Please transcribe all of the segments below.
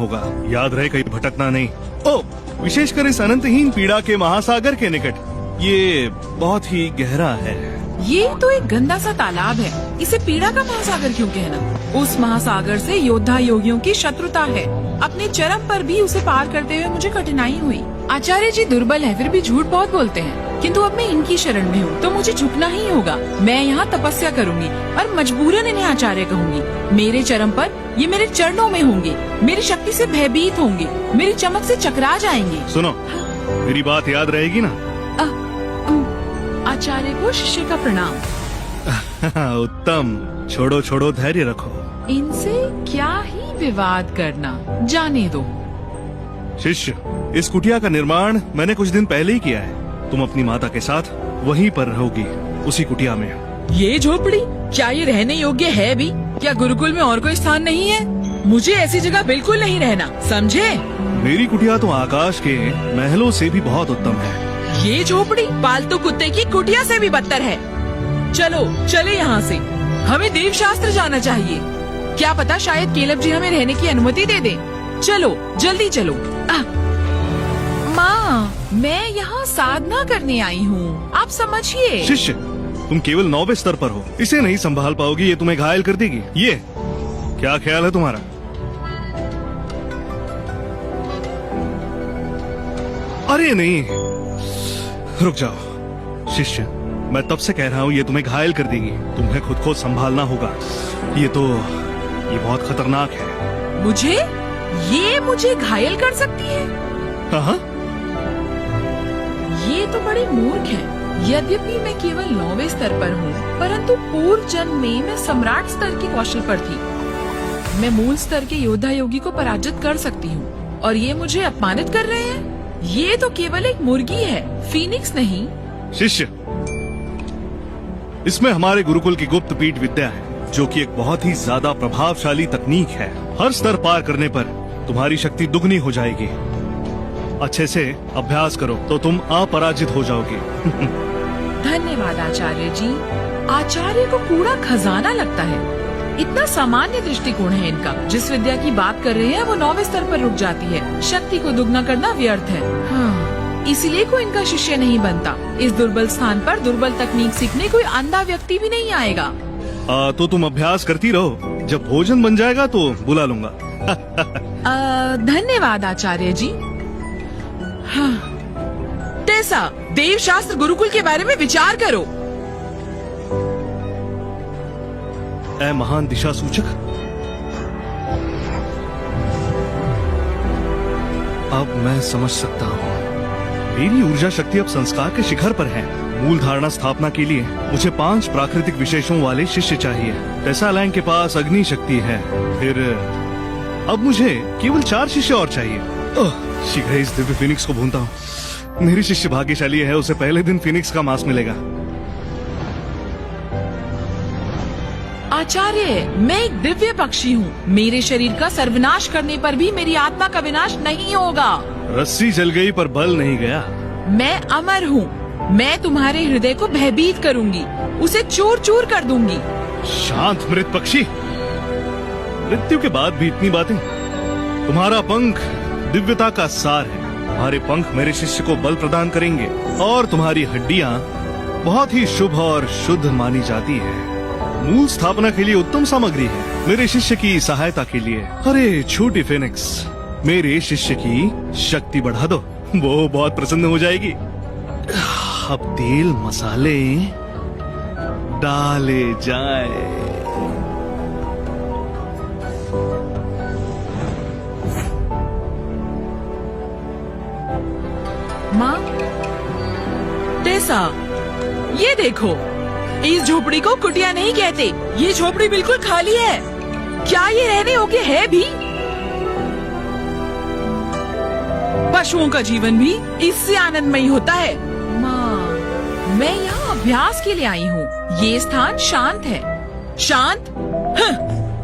होगा। याद रहे कहीं भटकना नहीं। ओ, विशेषकर इस अनंतहीन पीड़ा के महासागर के निकट। ये बहुत ही गहरा है। ये तो एक गंदा सा तालाब है, इसे पीड़ा का महासागर क्यों कहना? उस महासागर से योद्धा योगियों की शत्रुता है। अपने चरम पर भी उसे पार करते हुए मुझे कठिनाई हुई। आचार्य जी दुर्बल है, फिर भी झूठ बहुत बोलते हैं, किंतु अब मैं इनकी शरण में हूँ तो मुझे झुकना ही होगा। मैं यहाँ तपस्या करूँगी और मजबूरन इन्हें आचार्य कहूँगी। मेरे चरम पर ये मेरे चरणों में होंगे, मेरी शक्ति से भयभीत होंगे, मेरी चमक से चकरा जाएंगे। सुनो, मेरी बात याद रहेगी ना? आचार्य को शिष्य का प्रणाम। उत्तम, छोड़ो छोड़ो, धैर्य रखो। इनसे क्या ही विवाद करना, जाने दो। शिष्य, इस कुटिया का निर्माण मैंने कुछ दिन पहले ही किया है। तुम अपनी माता के साथ वहीं पर रहोगी, उसी कुटिया में। ये झोपड़ी क्या ये रहने योग्य है भी? क्या गुरुकुल में और कोई स्थान नहीं है? मुझे ऐसी जगह बिल्कुल नहीं रहना, समझे? मेरी कुटिया तो आकाश के महलों से भी बहुत उत्तम है। ये झोपड़ी पालतू कुत्ते की कुटिया से भी बदतर है। चलो चले यहाँ से, हमें देव शास्त्र जाना चाहिए। क्या पता शायद केलव जी हमें रहने की अनुमति दे दें। चलो जल्दी चलो। माँ, मैं यहाँ साधना करने आई हूँ, आप समझिए। शिष्य, तुम केवल 9वें स्तर पर हो, इसे नहीं संभाल पाओगी, ये तुम्हें घायल कर देगी। ये क्या ख्याल है तुम्हारा? अरे नहीं, रुक जाओ। शिष्य, मैं तब से कह रहा हूँ ये तुम्हें घायल कर देगी, तुम्हें खुद को संभालना होगा। ये बहुत खतरनाक है। मुझे घायल कर सकती है? हाँ, ये तो बड़ी मूर्ख है। यद्यपि मैं केवल 9वें स्तर पर हूँ, परंतु पूर्व जन्म में मैं सम्राट स्तर के कौशल पर थी। मैं मूल स्तर के योद्धा योगी को पराजित कर सकती हूँ, और ये मुझे अपमानित कर रहे हैं। ये तो केवल एक मुर्गी है, फीनिक्स नहीं। शिष्य, इसमें हमारे गुरुकुल की गुप्त पीठ विद्या है, जो कि एक बहुत ही ज्यादा प्रभावशाली तकनीक है। हर स्तर पार करने पर तुम्हारी शक्ति दुगनी हो जाएगी। अच्छे से अभ्यास करो तो तुम अपराजित हो जाओगे। धन्यवाद आचार्य जी। आचार्य को कूड़ा खजाना लगता है। इतना सामान्य दृष्टिकोण है इनका। जिस विद्या की बात कर रहे हैं वो 9वें स्तर पर रुक जाती है। शक्ति को दुगना करना व्यर्थ है। हाँ, इसलिए कोई इनका शिष्य नहीं बनता। इस दुर्बल स्थान पर दुर्बल तकनीक सीखने कोई अंधा व्यक्ति भी नहीं आएगा। तो तुम अभ्यास करती रहो, जब भोजन बन जाएगा तो बुला लूंगा। धन्यवाद आचार्य जी। हाँ। टेसा, देव शास्त्र गुरुकुल के बारे में विचार करो। ऐ महान दिशा सूचक, अब मैं समझ सकता हूँ। मेरी ऊर्जा शक्ति अब संस्कार के शिखर पर है। मूल धारणा स्थापना के लिए मुझे 5 प्राकृतिक विशेषों वाले शिष्य चाहिए। टेसा लैंग के पास अग्नि शक्ति है, फिर अब मुझे केवल 4 शिष्य और चाहिए। शीघ्र इस दिव्य फिनिक्स को भूनता हूँ। मेरी शिष्य भाग्यशाली है, उसे पहले दिन फिनिक्स का मांस मिलेगा। आचार्य, मैं एक दिव्य पक्षी हूँ। मेरे शरीर का सर्वनाश करने पर भी मेरी आत्मा का विनाश नहीं होगा। रस्सी जल गई पर बल नहीं गया। मैं अमर हूँ। मैं तुम्हारे हृदय को भयभीत करूंगी, उसे चूर चूर कर दूंगी। शांत मृत पक्षी, मृत्यु के बाद भी इतनी बातें। तुम्हारा पंख दिव्यता का सार है। तुम्हारे पंख मेरे शिष्य को बल प्रदान करेंगे, और तुम्हारी हड्डियां बहुत ही शुभ और शुद्ध मानी जाती है। मूल स्थापना के लिए उत्तम सामग्री है, मेरे शिष्य की सहायता के लिए। अरे छोटी फिनिक्स, मेरे शिष्य की शक्ति बढ़ा दो, वो बहुत प्रसन्न हो जाएगी। अब तेल मसाले डाले जाए। माँ, टेसा, ये देखो, इस झोपड़ी को कुटिया नहीं कहते। ये झोपड़ी बिल्कुल खाली है। क्या ये रहने योग्य है भी? पशुओं का जीवन भी इससे आनंदमयी होता है। माँ, मैं यहाँ अभ्यास के लिए आई हूँ। ये स्थान शांत है। शांत?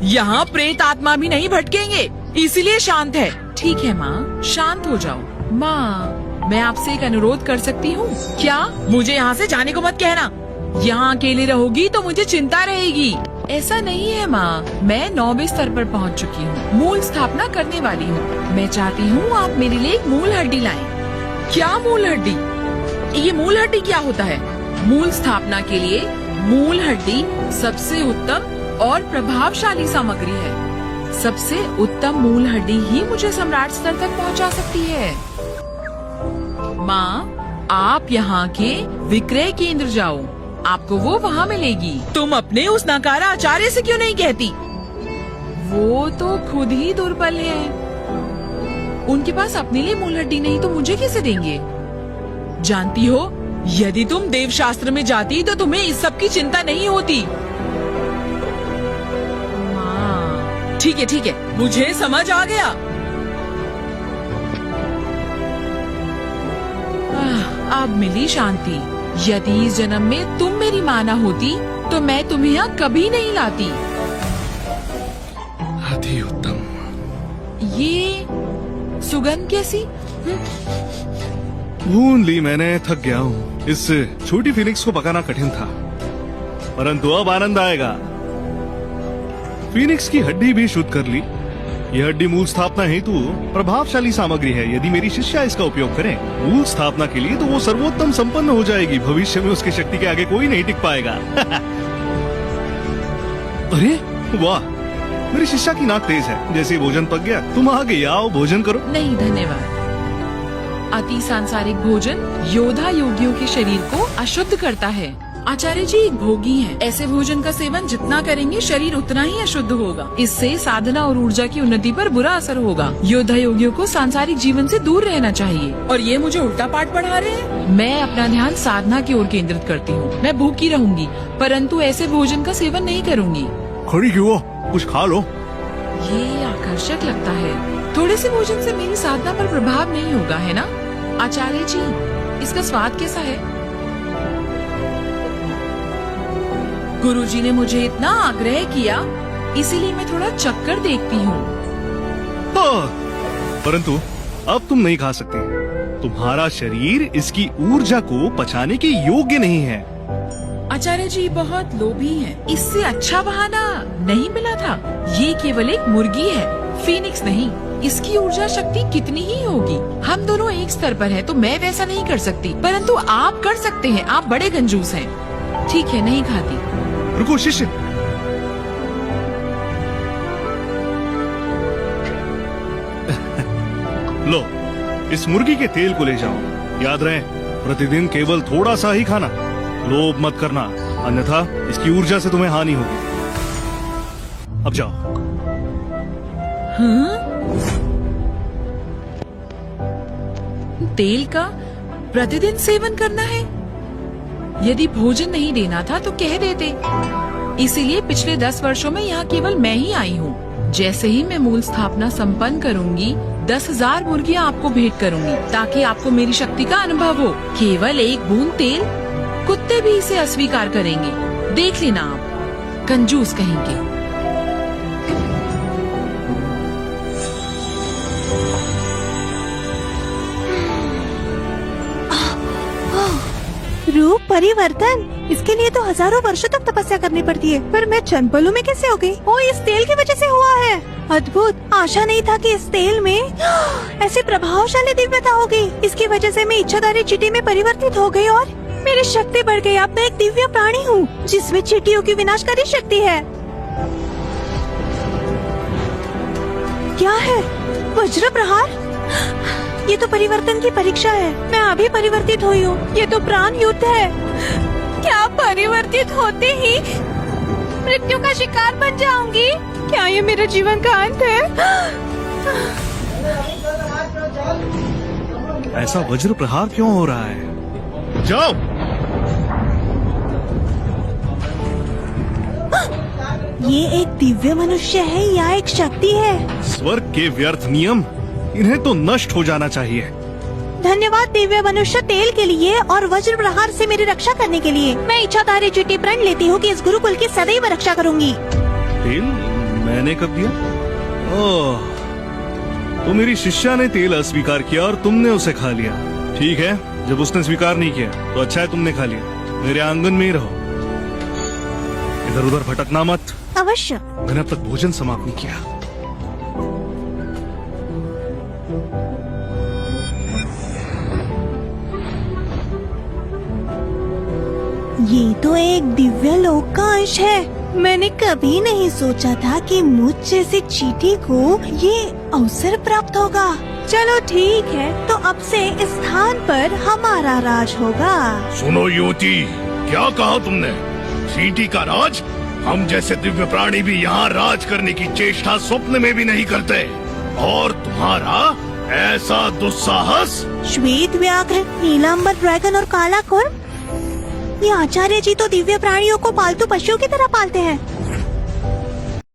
यहाँ प्रेत आत्मा भी नहीं भटकेंगे, इसीलिए शांत है। ठीक है माँ, शांत हो जाओ। माँ, मैं आपसे एक अनुरोध कर सकती हूँ क्या? मुझे यहाँ से जाने को मत कहना। यहाँ अकेले रहोगी तो मुझे चिंता रहेगी। ऐसा नहीं है माँ, मैं 9वें स्तर पर पहुँच चुकी हूँ, मूल स्थापना करने वाली हूँ। मैं चाहती हूँ आप मेरे लिए एक मूल हड्डी लाएं। क्या मूल हड्डी? ये मूल हड्डी क्या होता है? मूल स्थापना के लिए मूल हड्डी सबसे उत्तम और प्रभावशाली सामग्री है। सबसे उत्तम मूल हड्डी ही मुझे सम्राट स्तर तक पहुंचा सकती है। माँ, आप यहाँ के विक्रय केंद्र जाओ, आपको वो वहाँ मिलेगी। तुम अपने उस नकारा आचार्य से क्यों नहीं कहती? वो तो खुद ही दुर्बल है। उनके पास अपने लिए मूल हड्डी नहीं तो मुझे कैसे देंगे? जानती हो, यदि तुम देवशास्त्र में जाती तो तुम्हें इस सब की चिंता नहीं होती। माँ, ठीक है, मुझे समझ आ गया। अब मिली शांति। यदि इस जन्म में तुम मेरी माँ न होती तो मैं तुम्हें यहाँ कभी नहीं लाती। अति उत्तम। ये सुगंध कैसी? भून ली मैंने, थक गया हूँ। इस छोटी फीनिक्स को पकाना कठिन था, परंतु अब आनंद आएगा। फीनिक्स की हड्डी भी शुद्ध कर ली। यह हड्डी मूल स्थापना हेतु प्रभावशाली सामग्री है। यदि मेरी शिष्या इसका उपयोग करे मूल स्थापना के लिए तो वो सर्वोत्तम संपन्न हो जाएगी। भविष्य में उसकी शक्ति के आगे कोई नहीं टिक पाएगा। अरे वाह, मेरी शिष्या की नाक तेज है। जैसे भोजन पक गया, तुम आ गई, आओ भोजन करो। नहीं धन्यवाद। अति सांसारिक भोजन योद्धा योगियों के शरीर को अशुद्ध करता है। आचार्य जी एक भोगी हैं। ऐसे भोजन का सेवन जितना करेंगे शरीर उतना ही अशुद्ध होगा। इससे साधना और ऊर्जा की उन्नति पर बुरा असर होगा। योद्धा योगियों को सांसारिक जीवन से दूर रहना चाहिए। और ये मुझे उल्टा पाठ पढ़ा रहे हैं। मैं अपना ध्यान साधना की ओर केंद्रित करती हूँ। मैं भूखी रहूंगी, परंतु ऐसे भोजन का सेवन नहीं करूँगी। खड़ी क्यों? कुछ खा लो। ये आकर्षक लगता है। थोड़े से भोजन से मेरी साधना पर प्रभाव नहीं होगा, है ना? आचार्य जी, इसका स्वाद कैसा है? गुरुजी ने मुझे इतना आग्रह किया, इसीलिए मैं थोड़ा चक्कर देखती हूँ। परंतु अब तुम नहीं खा सकती। तुम्हारा शरीर इसकी ऊर्जा को पचाने के योग्य नहीं है। आचार्य जी बहुत लोभी हैं। इससे अच्छा बहाना नहीं मिला था। ये केवल एक मुर्गी है, फीनिक्स नहीं। इसकी ऊर्जा शक्ति कितनी ही होगी। हम दोनों एक स्तर पर हैं, तो मैं वैसा नहीं कर सकती, परंतु आप कर सकते हैं। आप बड़े कंजूस हैं। ठीक है, नहीं खाती। रुको शिष्य, लो इस मुर्गी के तेल को ले जाओ। याद रहे, प्रतिदिन केवल थोड़ा सा ही खाना। लोभ मत करना, अन्यथा इसकी ऊर्जा से तुम्हें हानि होगी। अब जाओ। हाँ? तेल का प्रतिदिन सेवन करना है? यदि भोजन नहीं देना था तो कह देते। इसीलिए पिछले 10 वर्षों में यहाँ केवल मैं ही आई हूँ। जैसे ही मैं मूल स्थापना संपन्न करूँगी, 10,000 मुर्गियाँ आपको भेंट करूँगी, ताकि आपको मेरी शक्ति का अनुभव हो। केवल एक बूंद तेल, कुत्ते भी इसे अस्वीकार करेंगे। देख लेना आप, कंजूस कहेंगे। रूप परिवर्तन, इसके लिए तो हजारों वर्षों तक तपस्या करनी पड़ती है, पर मैं चंद पलों में कैसे हो गई? ओ, इस तेल की वजह से हुआ है। अद्भुत। आशा नहीं था कि इस तेल में ऐसी प्रभावशाली दिव्यता होगी। इसकी वजह से मैं इच्छाधारी चींटी में परिवर्तित हो गई और मेरी शक्ति बढ़ गई। अब मैं एक दिव्य प्राणी हूँ जिसमें चींटियों की विनाशकारी शक्ति है। क्या है? वज्र प्रहार? ये तो परिवर्तन की परीक्षा है। मैं अभी परिवर्तित हुई हूँ। ये तो प्राण युद्ध है। क्या परिवर्तित होते ही मृत्यु का शिकार बन जाऊंगी? क्या ये मेरे जीवन का अंत है? ऐसा वज्र प्रहार क्यों हो रहा है? जाओ। ये एक दिव्य मनुष्य है या एक शक्ति है? स्वर्ग के व्यर्थ नियम, इन्हें तो नष्ट हो जाना चाहिए। धन्यवाद दिव्य मनुष्य तेल के लिए और वज्र प्रहार से मेरी रक्षा करने के लिए। मैं इच्छाधारी चींटी प्रण लेती हूँ कि इस गुरुकुल की सदैव रक्षा करूँगी। तेल मैंने कब दिया? ओह, तो मेरी शिष्या ने तेल अस्वीकार किया और तुमने उसे खा लिया। ठीक है, जब उसने स्वीकार नहीं किया तो अच्छा है तुमने खा लिया। मेरे आंगन में ही रहो। इधर उधर भटकना मत। अवश्य। मैंने अब तक भोजन समाप्त नहीं किया। ये तो एक दिव्य लोक का अंश है। मैंने कभी नहीं सोचा था कि मुझ जैसे चींटी को ये अवसर प्राप्त होगा। चलो ठीक है, तो अब से इस स्थान पर हमारा राज होगा। सुनो युवती, क्या कहा तुमने? चींटी का राज? हम जैसे दिव्य प्राणी भी यहाँ राज करने की चेष्टा स्वप्न में भी नहीं करते। और तुम्हारा ऐसा दुस्साहस? श्वेत व्याघ्र, नीलांबर ड्रैगन और काला कुर्म, ये आचार्य जी तो दिव्य प्राणियों को पालतू पशुओं की तरह पालते हैं।